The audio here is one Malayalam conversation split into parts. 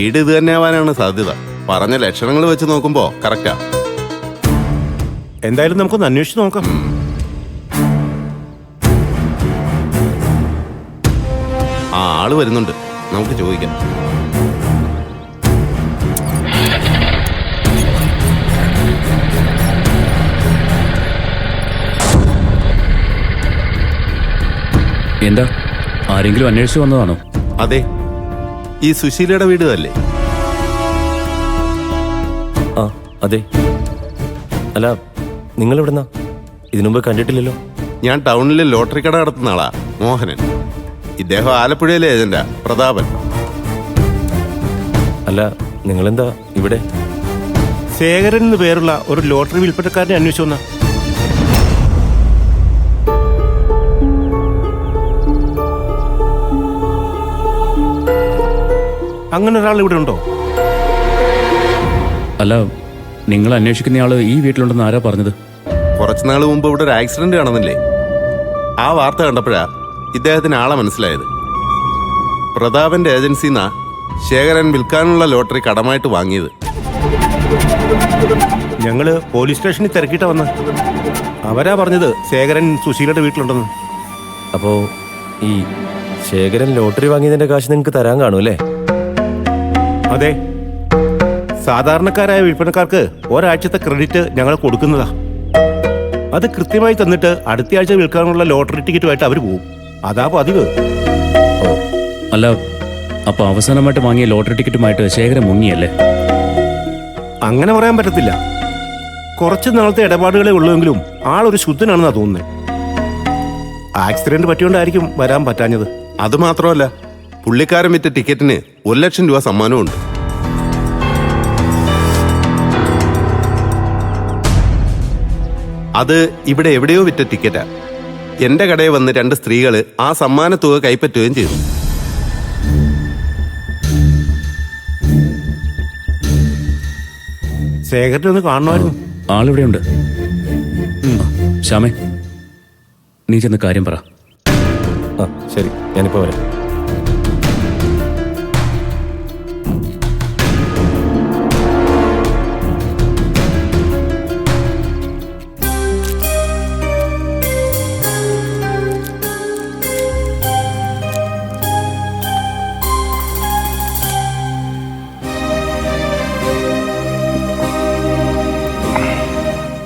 വീട് ഇത് തന്നെ ആവാനാണ് സാധ്യത. പറഞ്ഞ ലക്ഷണങ്ങൾ വെച്ച് നോക്കുമ്പോ കറക്റ്റാ. എന്തായാലും നമുക്കൊന്ന് അന്വേഷിച്ച് നോക്കാം. ആ ആള് വരുന്നുണ്ട്, നമുക്ക് ചോദിക്കാം. എന്താ, ആരെങ്കിലും അന്വേഷിച്ചു വന്നതാണോ? അതെ, ഈ സുശീലയുടെ വീട് അല്ലേ? ആ അതെ. അല്ല, നിങ്ങൾ എവിടുന്നാ? ഇതിനുമുമ്പ് കണ്ടിട്ടില്ലല്ലോ. ഞാൻ ടൗണിലെ ലോട്ടറി കട നടത്തുന്ന ആളാ, മോഹനൻ. ഇദ്ദേഹം ആലപ്പുഴയിലെ ഏജന്റാ, പ്രതാപൻ. അല്ല, നിങ്ങളെന്താ ഇവിടെ? ശേഖരൻ എന്ന് പേരുള്ള ഒരു ലോട്ടറി വിൽപ്പനക്കാരനെ അന്വേഷിച്ചു വന്ന. അങ്ങനെ ഒരാൾ ഇവിടെ ഉണ്ടോ? അല്ല, നിങ്ങൾ അന്വേഷിക്കുന്നയാള് ഈ വീട്ടിലുണ്ടെന്ന് ആരാ പറഞ്ഞത്? കുറച്ചുനാൾ മുമ്പ് ഇവിടെ ഒരു ആക്സിഡന്റ് കാണുന്നില്ലേ? ആ വാർത്ത കണ്ടപ്പോഴാ ഇദ്ദേഹത്തിന് ആളെ മനസ്സിലായത്. പ്രതാപന്റെ ഏജൻസിന്നാ ശേഖരൻ വിൽക്കാനുള്ള ലോട്ടറി കടമായിട്ട് വാങ്ങിയത്. ഞങ്ങള് പോലീസ് സ്റ്റേഷനിൽ തിരക്കിയിട്ടാ വന്ന്. അവരാ പറഞ്ഞത് ശേഖരൻ സുശീലയുടെ വീട്ടിലുണ്ടെന്ന്. അപ്പോ ഈ ശേഖരൻ ലോട്ടറി വാങ്ങിയതിന്റെ കാശ് നിങ്ങൾക്ക് തരാൻ കാണുമല്ലേ? അതെ, സാധാരണക്കാരായ വിൽപ്പനക്കാർക്ക് ഒരാഴ്ചത്തെ ക്രെഡിറ്റ് ഞങ്ങൾ കൊടുക്കുന്നതാ. അത് കൃത്യമായി തന്നിട്ട് അടുത്ത ആഴ്ച വിൽക്കാനുള്ള ലോട്ടറി ടിക്കറ്റുമായിട്ട് അവർ പോകും. അതാ പതിവ്. അല്ല, അപ്പൊ അവസാനമായിട്ട് വാങ്ങിയ ലോട്ടറി ടിക്കറ്റുമായിട്ട് ശേഖരൻ മുങ്ങിയല്ലേ? അങ്ങനെ പറയാൻ പറ്റത്തില്ല. കുറച്ച് നാളത്തെ ഇടപാടുകളെ ഉള്ളുവെങ്കിലും ആളൊരു ശുദ്ധനാണെന്നാ തോന്നുന്നത്. ആക്സിഡന്റ് പറ്റിയോണ്ടായിരിക്കും വരാൻ പറ്റാഞ്ഞത്. അത് മാത്രമല്ല, പുള്ളിക്കാരൻ വിറ്റ ടിക്കറ്റിന് 1 ലക്ഷം രൂപ സമ്മാനമുണ്ട്. അത് ഇവിടെ എവിടെയോ വിറ്റ ടിക്കറ്റാ. എന്റെ കടയിൽ വന്ന് 2 സ്ത്രീകള് ആ സമ്മാന തുക കൈപ്പറ്റുകയും ചെയ്തു. ശേഖരനെ ഒന്ന് കാണണമായിരുന്നു. ആളിവിടെയുണ്ട്. ശ്യാമേ, നീ ചെന്ന് കാര്യം പറ. ആ ശരി, ഞാനിപ്പോ വരാം.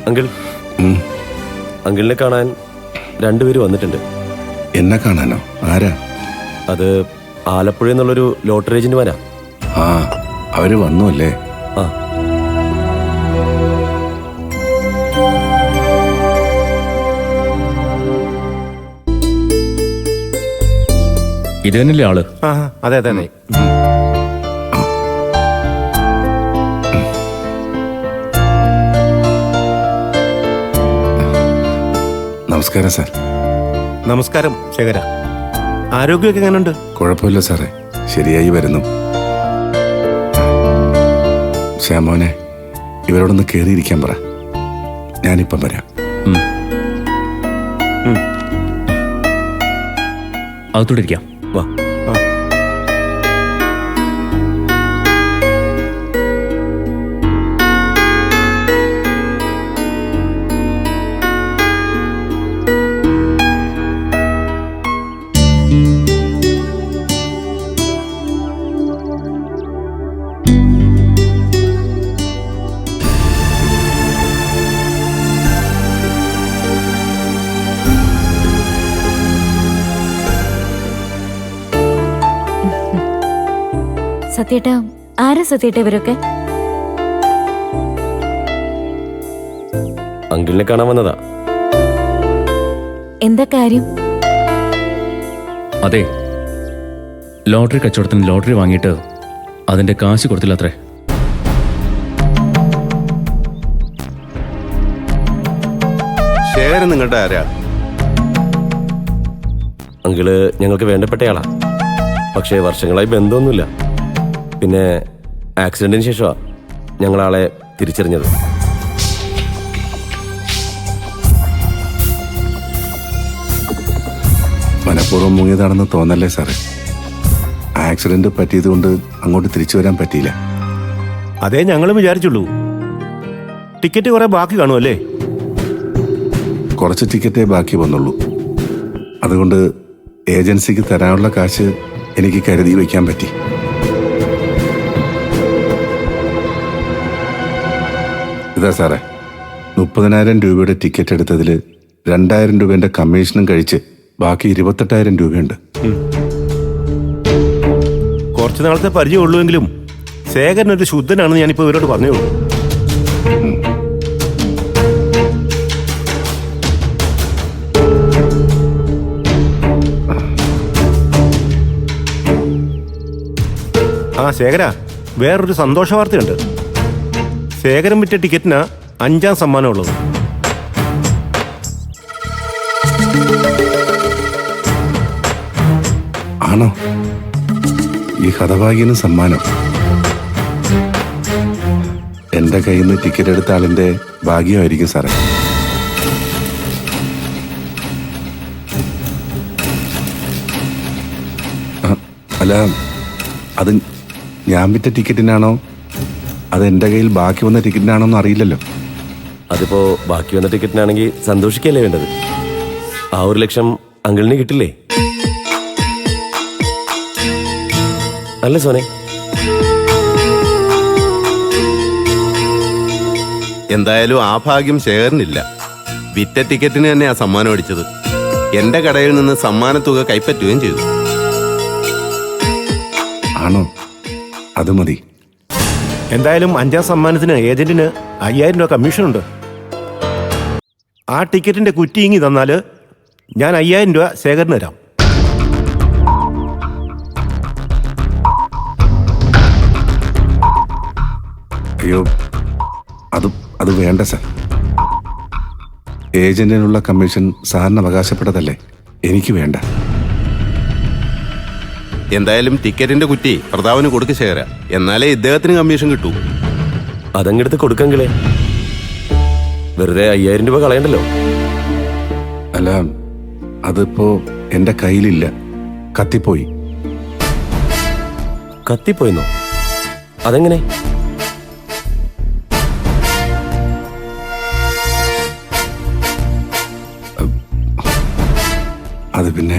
അങ്കിൾ, അങ്കിളിനെ കാണാൻ 2 പേര് വന്നിട്ടുണ്ട്. എന്നെ കാണാനോ? ആരാ? അത് ആലപ്പുഴ എന്നുള്ളൊരു ലോട്ടറി ഏജന്റുമാരാ. ആ, അവര് വന്നു അല്ലേ? ആ. ഇത് തന്നെയല്ലേ ആള്? ആ അതെ അതെ അതെ. നമസ്കാരം സാർ. നമസ്കാരം ശേഖര. ആരോഗ്യമൊക്കെ എങ്ങനെയുണ്ട്? കുഴപ്പമില്ല സാറേ, ശരിയായി വരുന്നു. ശ്യാമോനെ, ഇവരോടൊന്ന് കയറിയിരിക്കാൻ പറ. ഞാനിപ്പം വരാം. അകത്തോടെ ഇരിക്കാം, വാ. സത്യേട്ടാ, ആരാ സത്യേട്ടാ ഇവരൊക്കെ? അങ്കിളിനെ കാണാൻ വന്നതാ. എന്താ കാര്യം? അതെ, ലോട്ടറി കച്ചവടത്തിന് ലോട്ടറി വാങ്ങിയിട്ട് അതിന്റെ കാശ് കൊടുത്തില്ല അത്രേ. ശേഖരൻ നിങ്ങളുടെ ആരാ? അങ്കിള് ഞങ്ങൾക്ക് വേണ്ടപ്പെട്ടയാളാ. പക്ഷേ വർഷങ്ങളായി ബന്ധമൊന്നുമില്ല. പിന്നെ ആക്സിഡന്റിന് ശേഷമാണ് ഞങ്ങളാളെ തിരിച്ചറിഞ്ഞത്. മനഃപൂർവ്വം മുങ്ങിയതാണെന്ന് തോന്നല്ലേ സാറേ? ആക്സിഡന്റ് പറ്റിയതുകൊണ്ട് അങ്ങോട്ട് തിരിച്ചു വരാൻ പറ്റിയില്ല. അതേ ഞങ്ങളും വിചാരിച്ചുള്ളൂ. ടിക്കറ്റ് കുറെ ബാക്കി കാണുമല്ലേ? കുറച്ച് ടിക്കറ്റേ ബാക്കി വന്നുള്ളൂ. അതുകൊണ്ട് ഏജൻസിക്ക് തരാനുള്ള കാശ് എനിക്ക് കരുതി വയ്ക്കാൻ പറ്റി. ഇതാ സാറേ, 30,000 രൂപയുടെ ടിക്കറ്റ് എടുത്തതിൽ 2,000 രൂപേൻ്റെ കമ്മീഷനും കഴിച്ച് ബാക്കി 28,000 രൂപയുണ്ട്. കുറച്ച് നാളത്തെ പരിചയമുള്ളൂവെങ്കിലും ശേഖരൻ ഒരു ശുദ്ധനാണെന്ന് ഞാനിപ്പോൾ ഇവരോട് പറഞ്ഞോളൂ. ആ ശേഖര, വേറൊരു സന്തോഷ വാർത്തയുണ്ട്. ശേഖരൻ വിറ്റ ടിക്കറ്റിനാ 5ാം സമ്മാനമുള്ളത്. ആണോ? ഈ ഹതഭാഗ്യന് സമ്മാനം എൻ്റെ കയ്യിൽ നിന്ന് ടിക്കറ്റ് എടുത്ത ആളിൻ്റെ ഭാഗ്യമായിരിക്കും സാറേ. അല്ല, അത് ഞാൻ വിറ്റ ടിക്കറ്റിനാണോ അത് എൻ്റെ കയ്യിൽ ബാക്കി വന്ന ടിക്കറ്റിനാണോ എന്ന് അറിയില്ലല്ലോ. അതിപ്പോ ബാക്കി വന്ന ടിക്കറ്റിനാണെങ്കിൽ സന്തോഷിക്കല്ലേ വേണ്ടത്. ആ 1 ലക്ഷം അങ്കിളിന് കിട്ടില്ലേ? അല്ല സോനെ? എന്തായാലും ആ ഭാഗ്യം ശേഖരനില്ല. വിറ്റ ടിക്കറ്റിന് തന്നെ ആ സമ്മാനം അടിച്ചത്. എന്റെ കടയിൽ നിന്ന് സമ്മാനത്തുക കൈപ്പറ്റുകയും ചെയ്തു. ആണോ? അത് മതി. എന്തായാലും 5ാം സമ്മാനത്തിന് ഏജന്റിന് 5,000 രൂപ കമ്മീഷനുണ്ട്. ആ ടിക്കറ്റിന്റെ കുറ്റി ഇങ്ങി തന്നാൽ ഞാൻ 5,000 രൂപ ശേഖരന് തരാം. അയ്യോ, അത് വേണ്ട സാർ. ഏജന്റിനുള്ള കമ്മീഷൻ സാറിന് അവകാശപ്പെട്ടതല്ലേ, എനിക്ക് വേണ്ട. എന്തായാലും ടിക്കറ്റിന്റെ കുറ്റി പ്രതാപന് കൊടുക്ക് ശേഖര. എന്നാലേ ഇദ്ദേഹത്തിന് കമ്മീഷൻ കിട്ടൂ. അതങ്ങെടുത്ത് കൊടുക്കങ്കിളേ, വെറുതെ 5,000 രൂപ കളയണ്ടല്ലോ. അല്ല, അതിപ്പോ എൻ്റെ കയ്യിലില്ല, കത്തിപ്പോയി. കത്തിപ്പോയെന്നോ? അതെങ്ങനെ? അത് പിന്നെ